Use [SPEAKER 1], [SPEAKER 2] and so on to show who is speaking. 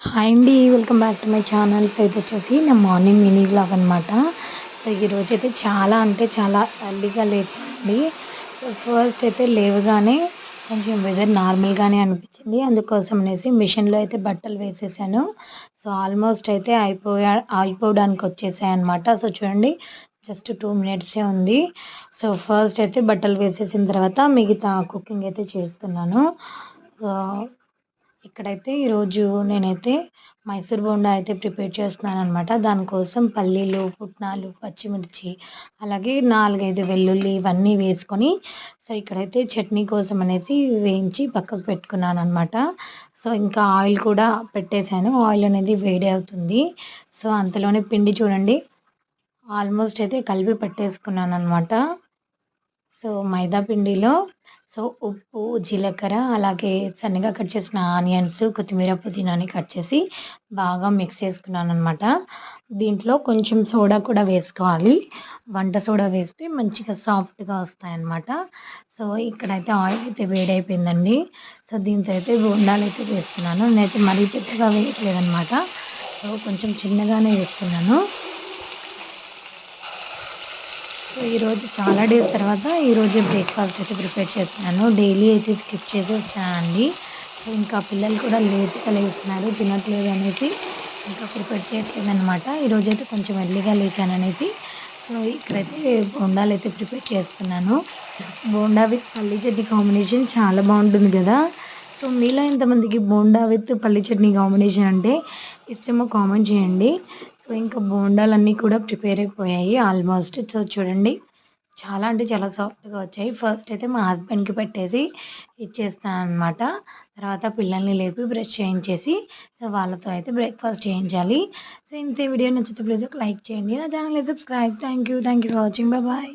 [SPEAKER 1] Hi అండి. Welcome back to my channel. So ఇది వచ్చేసి నా మార్నింగ్ మినీ వ్లాగ్ అనమాట. సో ఈరోజు అయితే చాలా అంటే చాలా ఎర్లీగా లేచానండి. సో ఫస్ట్ అయితే లేవగానే కొంచెం వెదర్ నార్మల్గానే అనిపించింది. అందుకోసం అనేసి మిషన్లో అయితే బట్టలు వేసేసాను. సో ఆల్మోస్ట్ అయితే అయిపోవడానికి వచ్చేసాయి అనమాట. సో చూడండి, జస్ట్ 2 మినిట్సే ఉంది. సో ఫస్ట్ అయితే బట్టలు వేసేసిన తర్వాత మిగతా కుకింగ్ అయితే చేస్తున్నాను. ఇక్కడైతే ఈరోజు నేనైతే మైసూర్ బోండా అయితే ప్రిపేర్ చేస్తున్నాననమాట. దానికోసం పల్లీలు, పుట్నాలు, పచ్చిమిర్చి, అలాగే 4, 5 వెల్లుల్లి ఇవన్నీ వేసుకొని, సో ఇక్కడైతే చట్నీ కోసం అనేసి వేయించి పక్కకు పెట్టుకున్నాననమాట. సో ఇంకా ఆయిల్ కూడా పెట్టేశాను. ఆయిల్ అనేది వేడి అవుతుంది. సో అంతలోనే పిండి చూడండి, ఆల్మోస్ట్ అయితే కలిపి పెట్టేసుకున్నాననమాట. సో మైదా పిండిలో ఉప్పు, జీలకర్ర, అలాగే సన్నగా కట్ చేసిన ఆనియన్స్, కొత్తిమీర, పుదీనాని కట్ చేసి బాగా మిక్స్ చేసుకున్నాననమాట. దీంట్లో కొంచెం సోడా కూడా వేసుకోవాలి. వంట సోడా వేస్తే మంచిగా సాఫ్ట్‌గా వస్తాయన్నమాట. సో ఇక్కడైతే ఆయిల్ అయితే వేడైపోయిందండి. సో దీంతో అయితే బోండాలైతే వేస్తున్నాను. నేనైతే మరీ పెద్దగా వేయట్లేదనమాట. సో కొంచెం చిన్నగానే వేస్తున్నాను. సో ఈరోజు చాలా డేస్ తర్వాత ఈరోజే బ్రేక్‌ఫాస్ట్ అయితే ప్రిపేర్ చేస్తున్నాను. డైలీ అయితే స్కిప్ చేసేస్తున్నానండి. సో ఇంకా పిల్లలు కూడా లేట్‌గా లేస్తున్నారు. తినట్లేదు అనేసి ఇంకా ప్రిపేర్ చేయట్లేదనమాట. ఈరోజైతే కొంచెం ఎర్లీగా లేచాననేసి సో ఇక్కడైతే బోండాలైతే ప్రిపేర్ చేస్తున్నాను. బోండా విత్ పల్లీ చట్నీ కాంబినేషన్ చాలా బాగుంటుంది కదా! సో మీలో ఎంతమందికి బోండా విత్ పల్లీ చట్నీ కాంబినేషన్ అంటే ఇష్టమో కామెంట్ చేయండి. సో ఇంకా బోండాలన్నీ కూడా ప్రిపేర్ అయిపోయాయి ఆల్మోస్ట్. సో చూడండి, చాలా అంటే చాలా సాఫ్ట్‌గా వచ్చాయి. ఫస్ట్ అయితే మా హస్బెండ్‌కి పెట్టేసి ఇచ్చేస్తాననమాట. తర్వాత పిల్లల్ని లేపి బ్రష్ చేయించేసి సో వాళ్ళతో అయితే బ్రేక్‌ఫాస్ట్ చేయించాలి. సో ఇంతే. వీడియో నచ్చితే ప్లీజ్ ఒక లైక్ చేయండి. నా ఛానల్‌ని subscribe. Thank you for watching. Bye.